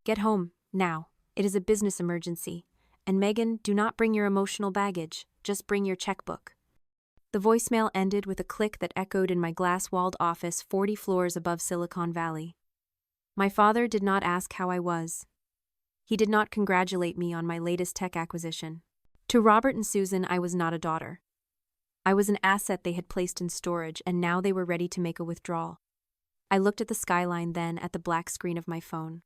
Get home, now. It is a business emergency. And Megan, do not bring your emotional baggage, just bring your checkbook. The voicemail ended with a click that echoed in my glass-walled office 40 floors above Silicon Valley. My father did not ask how I was. He did not congratulate me on my latest tech acquisition. To Robert and Susan, I was not a daughter. I was an asset they had placed in storage, and now they were ready to make a withdrawal. I looked at the skyline, then at the black screen of my phone.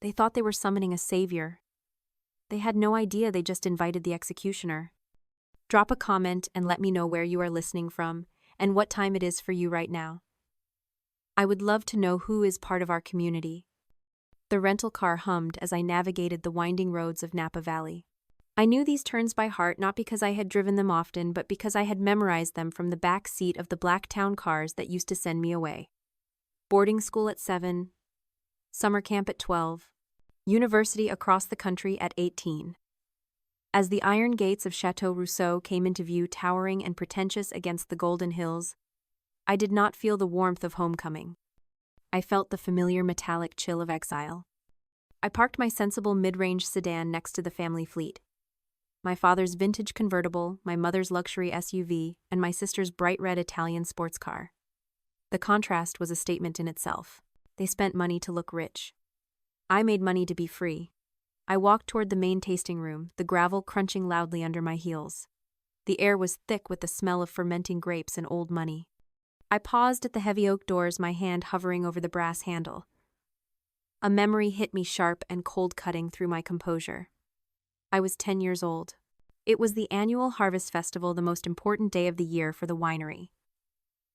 They thought they were summoning a savior. They had no idea they just invited the executioner. Drop a comment and let me know where you are listening from and what time it is for you right now. I would love to know who is part of our community. The rental car hummed as I navigated the winding roads of Napa Valley. I knew these turns by heart not because I had driven them often, but because I had memorized them from the back seat of the black town cars that used to send me away. Boarding school at 7, summer camp at 12, university across the country at 18. As the iron gates of Chateau Rousseau came into view, towering and pretentious against the golden hills, I did not feel the warmth of homecoming. I felt the familiar metallic chill of exile. I parked my sensible mid-range sedan next to the family fleet. My father's vintage convertible, my mother's luxury SUV, and my sister's bright red Italian sports car. The contrast was a statement in itself. They spent money to look rich. I made money to be free. I walked toward the main tasting room, the gravel crunching loudly under my heels. The air was thick with the smell of fermenting grapes and old money. I paused at the heavy oak doors, my hand hovering over the brass handle. A memory hit me sharp and cold-cutting through my composure. I was 10 years old. It was the annual Harvest Festival, the most important day of the year for the winery.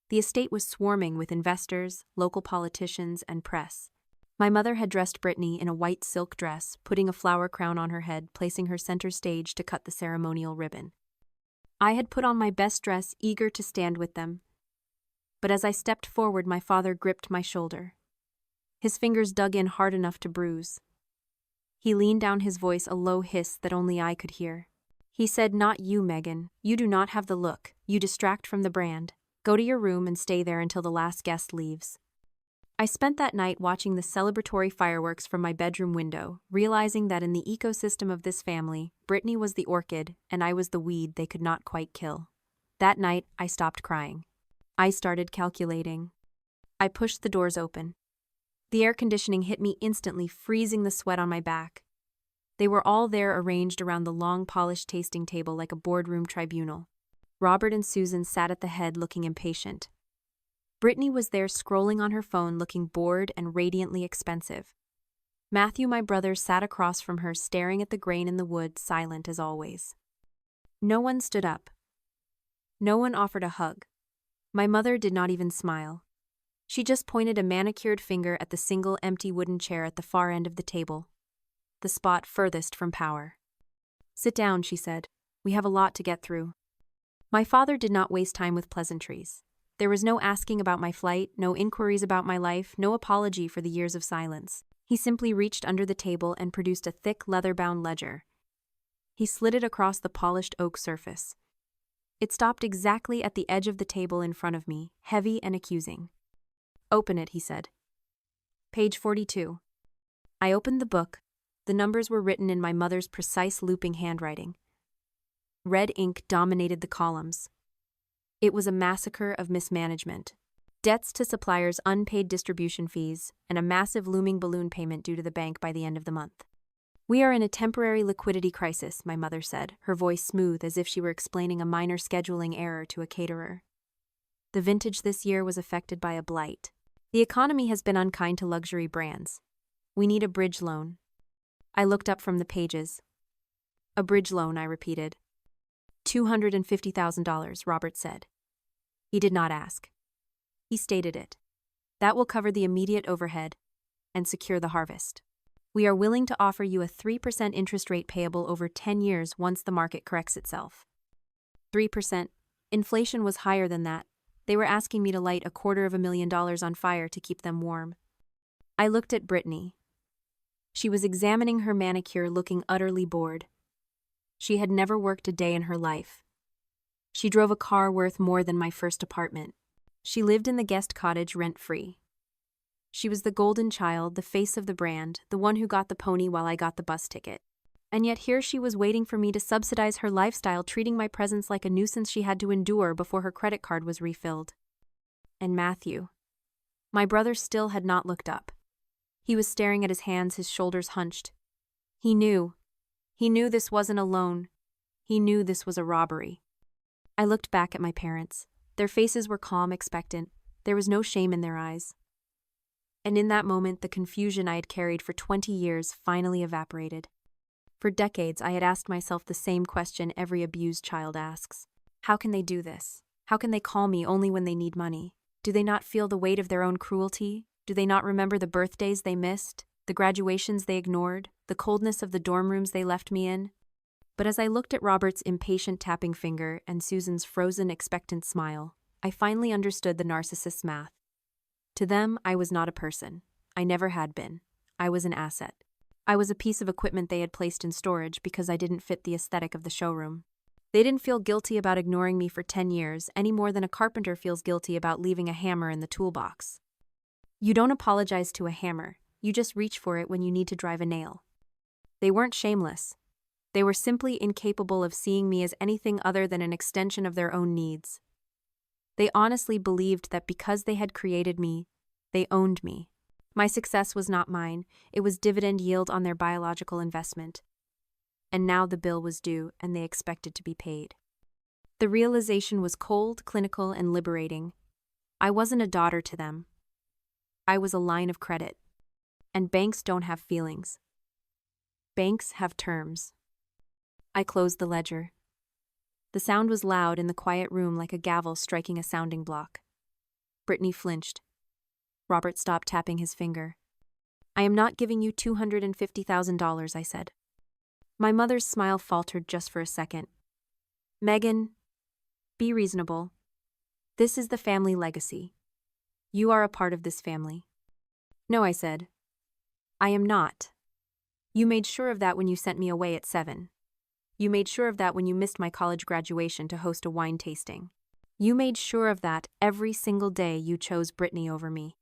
The estate was swarming with investors, local politicians, and press. My mother had dressed Brittany in a white silk dress, putting a flower crown on her head, placing her center stage to cut the ceremonial ribbon. I had put on my best dress, eager to stand with them. But as I stepped forward, my father gripped my shoulder. His fingers dug in hard enough to bruise. He leaned down, his voice a low hiss that only I could hear. He said, "Not you, Megan. You do not have the look. You distract from the brand. Go to your room and stay there until the last guest leaves." I spent that night watching the celebratory fireworks from my bedroom window, realizing that in the ecosystem of this family, Brittany was the orchid and I was the weed they could not quite kill. That night, I stopped crying. I started calculating. I pushed the doors open. The air conditioning hit me instantly, freezing the sweat on my back. They were all there, arranged around the long, polished tasting table like a boardroom tribunal. Robert and Susan sat at the head, looking impatient. Brittany was there, scrolling on her phone, looking bored and radiantly expensive. Matthew, my brother, sat across from her, staring at the grain in the wood, silent as always. No one stood up. No one offered a hug. My mother did not even smile. She just pointed a manicured finger at the single empty wooden chair at the far end of the table, the spot furthest from power. "Sit down," she said. "We have a lot to get through." My father did not waste time with pleasantries. There was no asking about my flight, no inquiries about my life, no apology for the years of silence. He simply reached under the table and produced a thick leather-bound ledger. He slid it across the polished oak surface. It stopped exactly at the edge of the table in front of me, heavy and accusing. "Open it," he said. Page 42. I opened the book. The numbers were written in my mother's precise looping handwriting. Red ink dominated the columns. It was a massacre of mismanagement. Debts to suppliers, unpaid distribution fees, and a massive looming balloon payment due to the bank by the end of the month. "We are in a temporary liquidity crisis," my mother said, her voice smooth as if she were explaining a minor scheduling error to a caterer. "The vintage this year was affected by a blight. The economy has been unkind to luxury brands. We need a bridge loan." I looked up from the pages. "A bridge loan," I repeated. $250,000, Robert said. He did not ask. He stated it. "That will cover the immediate overhead and secure the harvest. We are willing to offer you a 3% interest rate payable over 10 years once the market corrects itself." 3%. Inflation was higher than that. They were asking me to light $250,000 on fire to keep them warm. I looked at Brittany. She was examining her manicure, looking utterly bored. She had never worked a day in her life. She drove a car worth more than my first apartment. She lived in the guest cottage rent-free. She was the golden child, the face of the brand, the one who got the pony while I got the bus ticket. And yet here she was waiting for me to subsidize her lifestyle, treating my presence like a nuisance she had to endure before her credit card was refilled. And Matthew. My brother still had not looked up. He was staring at his hands, his shoulders hunched. He knew. He knew this wasn't a loan. He knew this was a robbery. I looked back at my parents. Their faces were calm, expectant. There was no shame in their eyes. And in that moment, the confusion I had carried for 20 years finally evaporated. For decades, I had asked myself the same question every abused child asks. How can they do this? How can they call me only when they need money? Do they not feel the weight of their own cruelty? Do they not remember the birthdays they missed, the graduations they ignored, the coldness of the dorm rooms they left me in? But as I looked at Robert's impatient tapping finger and Susan's frozen, expectant smile, I finally understood the narcissist's math. To them, I was not a person. I never had been. I was an asset. I was a piece of equipment they had placed in storage because I didn't fit the aesthetic of the showroom. They didn't feel guilty about ignoring me for 10 years any more than a carpenter feels guilty about leaving a hammer in the toolbox. You don't apologize to a hammer, you just reach for it when you need to drive a nail. They weren't shameless. They were simply incapable of seeing me as anything other than an extension of their own needs. They honestly believed that because they had created me, they owned me. My success was not mine, it was dividend yield on their biological investment. And now the bill was due, and they expected to be paid. The realization was cold, clinical, and liberating. I wasn't a daughter to them. I was a line of credit. And banks don't have feelings. Banks have terms. I closed the ledger. The sound was loud in the quiet room, like a gavel striking a sounding block. Brittany flinched. Robert stopped tapping his finger. I am not giving you $250,000, I said. My mother's smile faltered just for a second. Megan, be reasonable. This is the family legacy. You are a part of this family. No, I said. I am not. You made sure of that when you sent me away at 7. You made sure of that when you missed my college graduation to host a wine tasting. You made sure of that every single day you chose Brittany over me.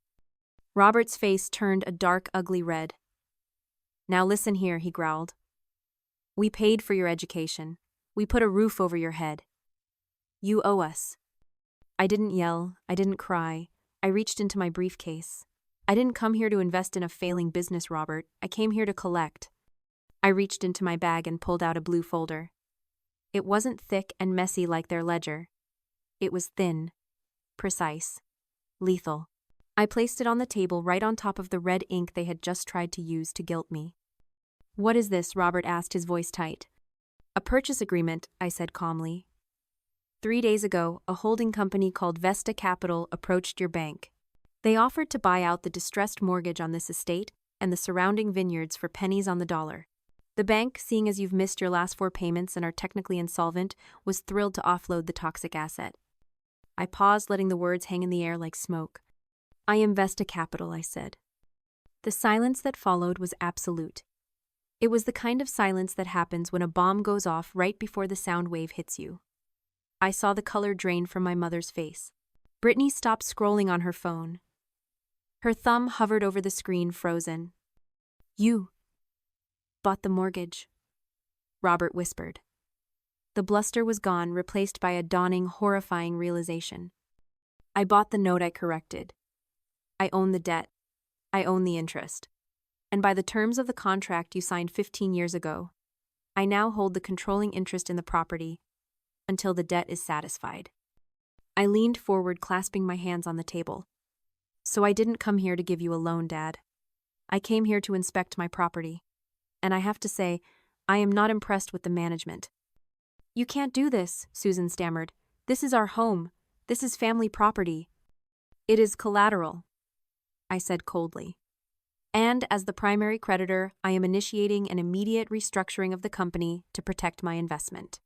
Robert's face turned a dark, ugly red. Now listen here, he growled. We paid for your education. We put a roof over your head. You owe us. I didn't yell. I didn't cry. I reached into my briefcase. I didn't come here to invest in a failing business, Robert. I came here to collect. I reached into my bag and pulled out a blue folder. It wasn't thick and messy like their ledger. It was thin, precise, lethal. I placed it on the table right on top of the red ink they had just tried to use to guilt me. What is this? Robert asked, his voice tight. A purchase agreement, I said calmly. 3 days ago, a holding company called Vesta Capital approached your bank. They offered to buy out the distressed mortgage on this estate and the surrounding vineyards for pennies on the dollar. The bank, seeing as you've missed your last 4 payments and are technically insolvent, was thrilled to offload the toxic asset. I paused, letting the words hang in the air like smoke. I am Vesta Capital, I said. The silence that followed was absolute. It was the kind of silence that happens when a bomb goes off right before the sound wave hits you. I saw the color drain from my mother's face. Brittany stopped scrolling on her phone. Her thumb hovered over the screen, frozen. You bought the mortgage, Robert whispered. The bluster was gone, replaced by a dawning, horrifying realization. I bought the note, I corrected. I own the debt. I own the interest. And by the terms of the contract you signed 15 years ago, I now hold the controlling interest in the property until the debt is satisfied. I leaned forward, clasping my hands on the table. So I didn't come here to give you a loan, Dad. I came here to inspect my property. And I have to say, I am not impressed with the management. You can't do this, Susan stammered. This is our home. This is family property. It is collateral, I said coldly. And as the primary creditor, I am initiating an immediate restructuring of the company to protect my investment.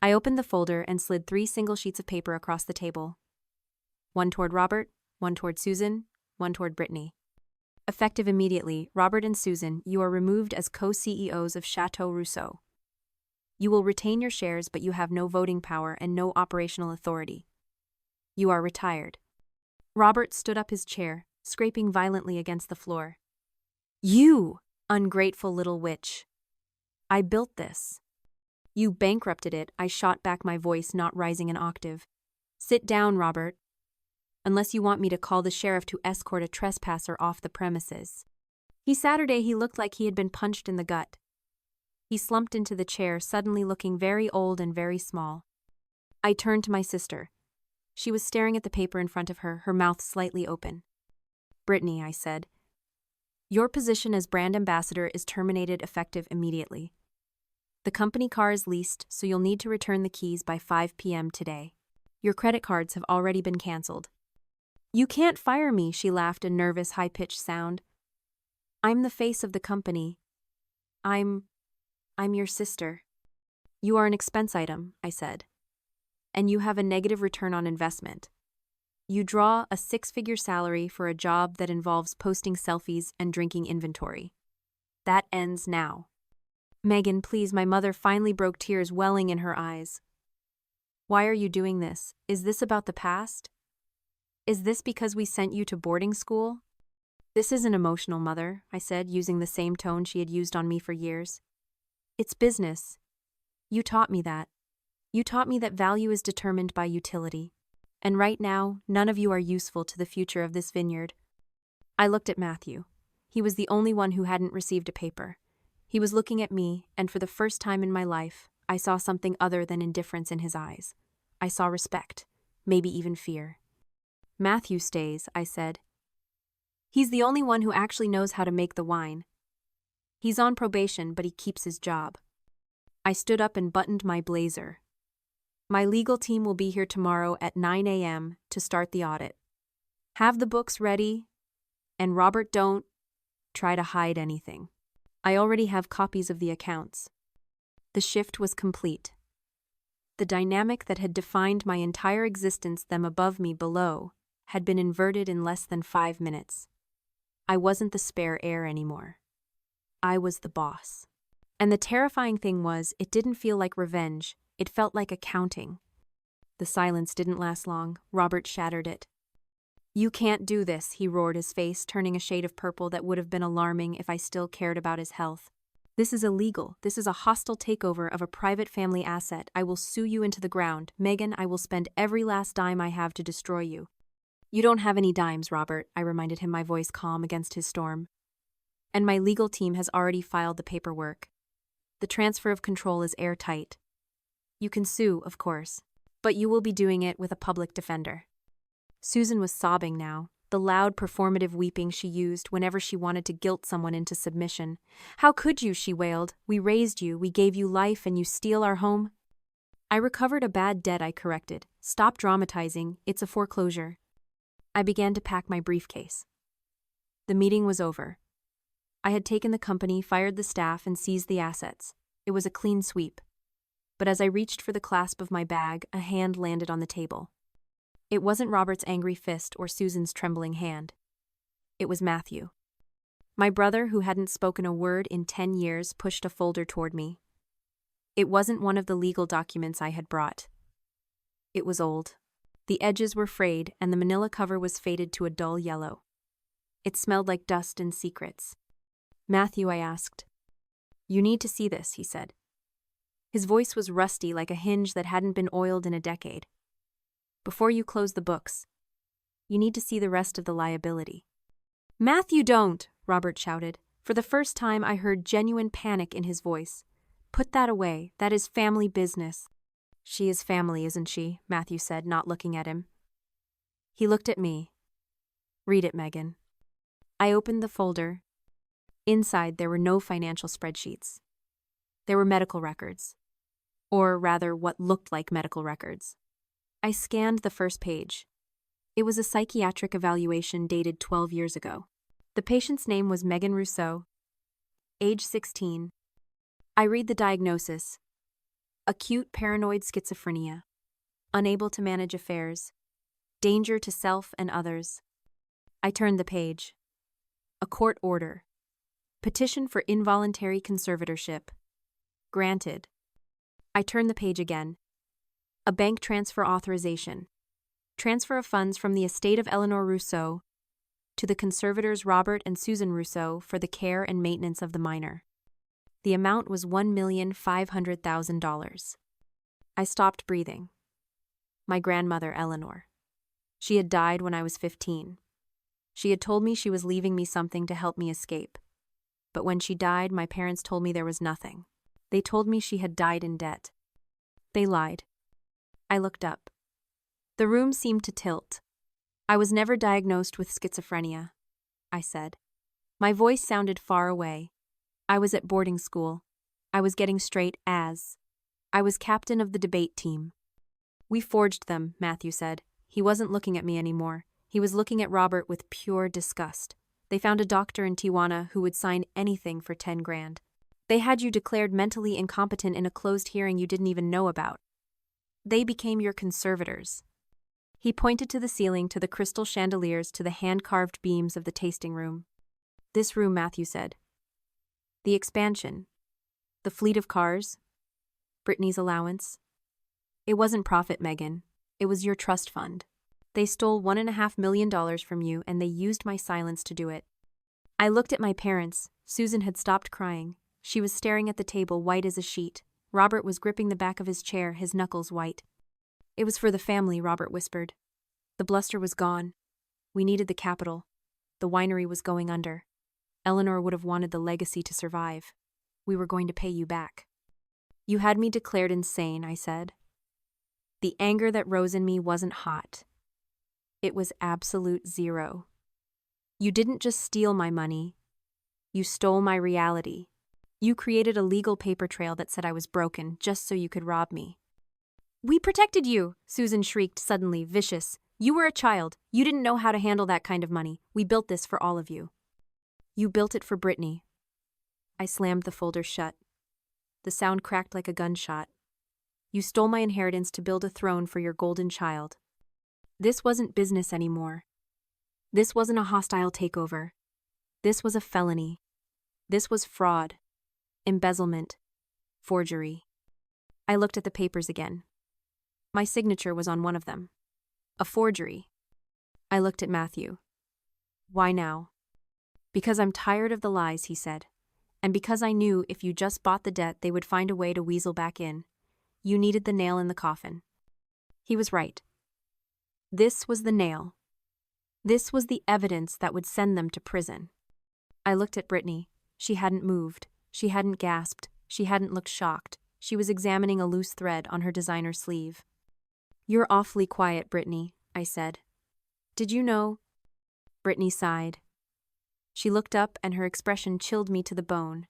I opened the folder and slid 3 single sheets of paper across the table. One toward Robert, one toward Susan, one toward Brittany. Effective immediately, Robert and Susan, you are removed as co-CEOs of Chateau Rousseau. You will retain your shares, but you have no voting power and no operational authority. You are retired. Robert stood up his chair, scraping violently against the floor. You, ungrateful little witch. I built this. You bankrupted it, I shot back, my voice not rising an octave. Sit down, Robert. Unless you want me to call the sheriff to escort a trespasser off the premises. Saturday he looked like he had been punched in the gut. He slumped into the chair, suddenly looking very old and very small. I turned to my sister. She was staring at the paper in front of her, her mouth slightly open. Brittany, I said, your position as brand ambassador is terminated effective immediately. The company car is leased, so you'll need to return the keys by 5 p.m. today. Your credit cards have already been canceled. You can't fire me, she laughed, a nervous, high-pitched sound. I'm the face of the company. I'm your sister. You are an expense item, I said. And you have a negative return on investment. You draw a 6-figure salary for a job that involves posting selfies and drinking inventory. That ends now. Megan, please, my mother finally broke, tears welling in her eyes. Why are you doing this? Is this about the past? Is this because we sent you to boarding school? This isn't emotional, Mother, I said, using the same tone she had used on me for years. It's business. You taught me that. You taught me that value is determined by utility. And right now, none of you are useful to the future of this vineyard. I looked at Matthew. He was the only one who hadn't received a paper. He was looking at me, and for the first time in my life, I saw something other than indifference in his eyes. I saw respect, maybe even fear. Matthew stays, I said. He's the only one who actually knows how to make the wine. He's on probation, but he keeps his job. I stood up and buttoned my blazer. My legal team will be here tomorrow at 9 a.m. to start the audit. Have the books ready, and Robert, don't try to hide anything. I already have copies of the accounts. The shift was complete. The dynamic that had defined my entire existence, them above me below, had been inverted in less than 5 minutes. I wasn't the spare heir anymore. I was the boss. And the terrifying thing was, it didn't feel like revenge, it felt like accounting. The silence didn't last long. Robert shattered it. You can't do this, he roared, his face turning a shade of purple that would have been alarming if I still cared about his health. This is illegal. This is a hostile takeover of a private family asset. I will sue you into the ground. Megan, I will spend every last dime I have to destroy you. You don't have any dimes, Robert, I reminded him, my voice calm against his storm. And my legal team has already filed the paperwork. The transfer of control is airtight. You can sue, of course, but you will be doing it with a public defender. Susan was sobbing now, the loud performative weeping she used whenever she wanted to guilt someone into submission. How could you, she wailed. We raised you, we gave you life, and you steal our home? I recovered a bad debt, I corrected. Stop dramatizing, it's a foreclosure. I began to pack my briefcase. The meeting was over. I had taken the company, fired the staff, and seized the assets. It was a clean sweep. But as I reached for the clasp of my bag, a hand landed on the table. It wasn't Robert's angry fist or Susan's trembling hand. It was Matthew. My brother, who hadn't spoken a word in 10 years, pushed a folder toward me. It wasn't one of the legal documents I had brought. It was old. The edges were frayed, and the manila cover was faded to a dull yellow. It smelled like dust and secrets. Matthew, I asked. You need to see this, he said. His voice was rusty like a hinge that hadn't been oiled in a decade. Before you close the books, you need to see the rest of the liability. Matthew, don't, Robert shouted. For the first time, I heard genuine panic in his voice. Put that away. That is family business. She is family, isn't she? Matthew said, not looking at him. He looked at me. Read it, Megan. I opened the folder. Inside, there were no financial spreadsheets. There were medical records. Or rather, what looked like medical records. I scanned the first page. It was a psychiatric evaluation dated 12 years ago. The patient's name was Megan Rousseau, age 16. I read the diagnosis. Acute paranoid schizophrenia. Unable to manage affairs. Danger to self and others. I turned the page. A court order. Petition for involuntary conservatorship. Granted. I turned the page again. A bank transfer authorization. Transfer of funds from the estate of Eleanor Rousseau to the conservators Robert and Susan Rousseau for the care and maintenance of the minor. The amount was $1,500,000. I stopped breathing. My grandmother, Eleanor. She had died when I was 15. She had told me she was leaving me something to help me escape. But when she died, my parents told me there was nothing. They told me she had died in debt. They lied. I looked up. The room seemed to tilt. I was never diagnosed with schizophrenia, I said. My voice sounded far away. I was at boarding school. I was getting straight A's. I was captain of the debate team. We forged them, Matthew said. He wasn't looking at me anymore. He was looking at Robert with pure disgust. They found a doctor in Tijuana who would sign anything for 10 grand. They had you declared mentally incompetent in a closed hearing you didn't even know about. They became your conservators. He pointed to the ceiling, to the crystal chandeliers, to the hand-carved beams of the tasting room. This room, Matthew said. The expansion. The fleet of cars. Brittany's allowance. It wasn't profit, Megan. It was your trust fund. They stole $1.5 million from you, and they used my silence to do it. I looked at my parents. Susan had stopped crying. She was staring at the table, white as a sheet. Robert was gripping the back of his chair, his knuckles white. It was for the family, Robert whispered. The bluster was gone. We needed the capital. The winery was going under. Eleanor would have wanted the legacy to survive. We were going to pay you back. You had me declared insane, I said. The anger that rose in me wasn't hot. It was absolute zero. You didn't just steal my money. You stole my reality. You created a legal paper trail that said I was broken just so you could rob me. We protected you, Susan shrieked suddenly, vicious. You were a child. You didn't know how to handle that kind of money. We built this for all of you. You built it for Brittany. I slammed the folder shut. The sound cracked like a gunshot. You stole my inheritance to build a throne for your golden child. This wasn't business anymore. This wasn't a hostile takeover. This was a felony. This was fraud, embezzlement, forgery. I looked at the papers again. My signature was on one of them. A forgery. I looked at Matthew. Why now? Because I'm tired of the lies, he said. And because I knew if you just bought the debt, they would find a way to weasel back in. You needed the nail in the coffin. He was right. This was the nail. This was the evidence that would send them to prison. I looked at Brittany. She hadn't moved. She hadn't gasped. She hadn't looked shocked. She was examining a loose thread on her designer sleeve. You're awfully quiet, Brittany, I said. Did you know? Brittany sighed. She looked up and her expression chilled me to the bone.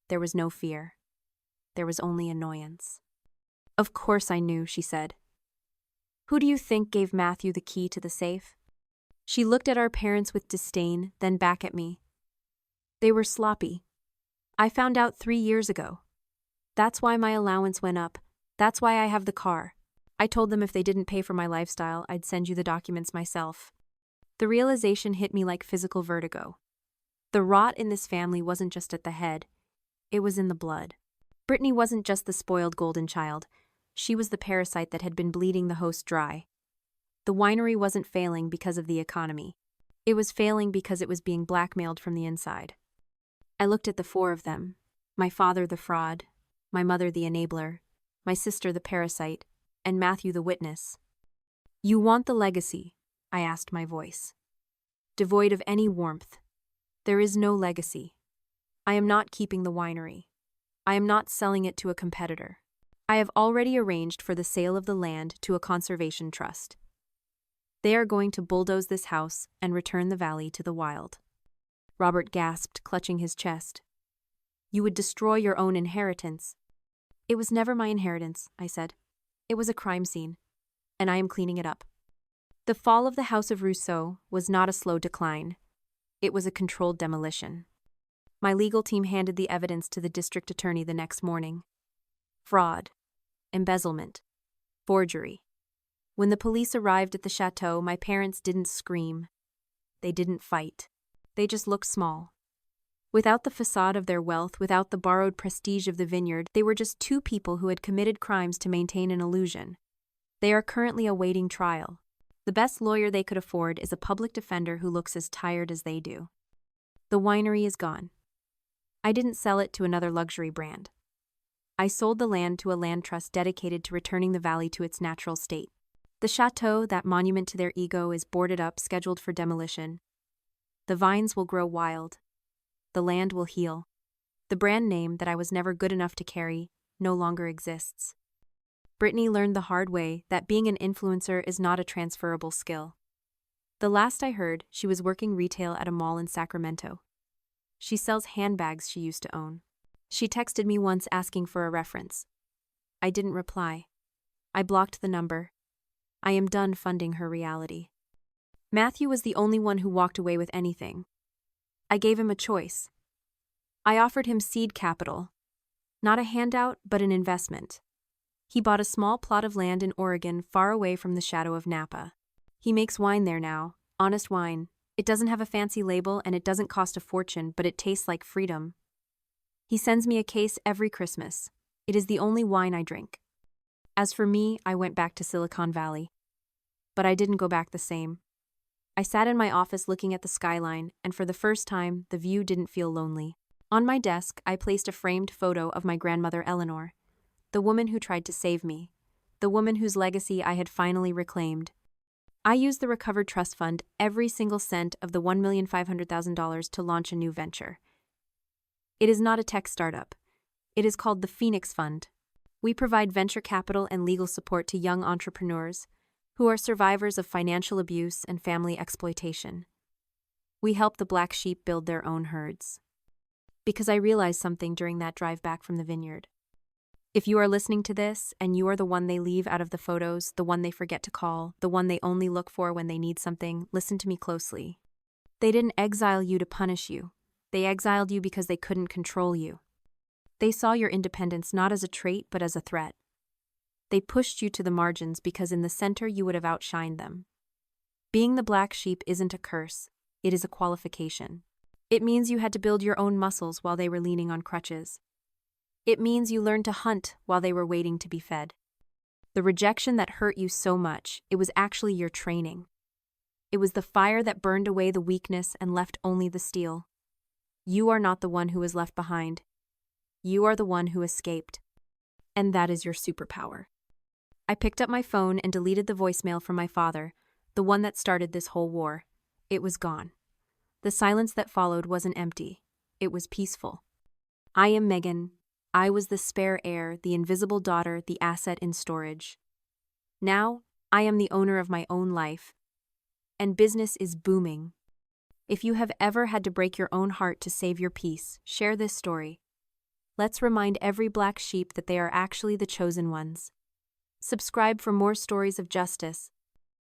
There was no fear. There was only annoyance. Of course I knew, she said. Who do you think gave Matthew the key to the safe? She looked at our parents with disdain, then back at me. They were sloppy. I found out 3 years ago. That's why my allowance went up. That's why I have the car. I told them if they didn't pay for my lifestyle, I'd send you the documents myself. The realization hit me like physical vertigo. The rot in this family wasn't just at the head. It was in the blood. Brittany wasn't just the spoiled golden child. She was the parasite that had been bleeding the host dry. The winery wasn't failing because of the economy. It was failing because it was being blackmailed from the inside. I looked at the 4 of them. My father the fraud, my mother the enabler, my sister the parasite, and Matthew the witness. You want the legacy? I asked my voice. Devoid of any warmth. There is no legacy. I am not keeping the winery. I am not selling it to a competitor. I have already arranged for the sale of the land to a conservation trust. They are going to bulldoze this house and return the valley to the wild. Robert gasped, clutching his chest. You would destroy your own inheritance. It was never my inheritance, I said. It was a crime scene, and I am cleaning it up. The fall of the House of Rousseau was not a slow decline. It was a controlled demolition. My legal team handed the evidence to the district attorney the next morning. Fraud, embezzlement, forgery. When the police arrived at the chateau, my parents didn't scream. They didn't fight. They just looked small. Without the facade of their wealth, without the borrowed prestige of the vineyard, they were just 2 people who had committed crimes to maintain an illusion. They are currently awaiting trial. The best lawyer they could afford is a public defender who looks as tired as they do. The winery is gone. I didn't sell it to another luxury brand. I sold the land to a land trust dedicated to returning the valley to its natural state. The chateau, that monument to their ego, is boarded up, scheduled for demolition. The vines will grow wild. The land will heal. The brand name that I was never good enough to carry no longer exists. Brittany learned the hard way that being an influencer is not a transferable skill. The last I heard, she was working retail at a mall in Sacramento. She sells handbags she used to own. She texted me once asking for a reference. I didn't reply. I blocked the number. I am done funding her reality. Matthew was the only one who walked away with anything. I gave him a choice. I offered him seed capital. Not a handout, but an investment. He bought a small plot of land in Oregon, far away from the shadow of Napa. He makes wine there now, honest wine. It doesn't have a fancy label and it doesn't cost a fortune, but it tastes like freedom. He sends me a case every Christmas. It is the only wine I drink. As for me, I went back to Silicon Valley. But I didn't go back the same. I sat in my office looking at the skyline, and for the first time, the view didn't feel lonely. On my desk, I placed a framed photo of my grandmother Eleanor, the woman who tried to save me, the woman whose legacy I had finally reclaimed. I used the recovered trust fund, every single cent of the $1,500,000, to launch a new venture. It is not a tech startup. It is called the Phoenix Fund. We provide venture capital and legal support to young entrepreneurs who are survivors of financial abuse and family exploitation. We help the black sheep build their own herds. Because I realized something during that drive back from the vineyard. If you are listening to this and you are the one they leave out of the photos, the one they forget to call, the one they only look for when they need something, listen to me closely. They didn't exile you to punish you. They exiled you because they couldn't control you. They saw your independence not as a trait but as a threat. They pushed you to the margins because in the center you would have outshined them. Being the black sheep isn't a curse, it is a qualification. It means you had to build your own muscles while they were leaning on crutches. It means you learned to hunt while they were waiting to be fed. The rejection that hurt you so much, it was actually your training. It was the fire that burned away the weakness and left only the steel. You are not the one who was left behind. You are the one who escaped. And that is your superpower. I picked up my phone and deleted the voicemail from my father, the one that started this whole war. It was gone. The silence that followed wasn't empty. It was peaceful. I am Megan. I was the spare heir, the invisible daughter, the asset in storage. Now, I am the owner of my own life. And business is booming. If you have ever had to break your own heart to save your peace, share this story. Let's remind every black sheep that they are actually the chosen ones. Subscribe for more stories of justice,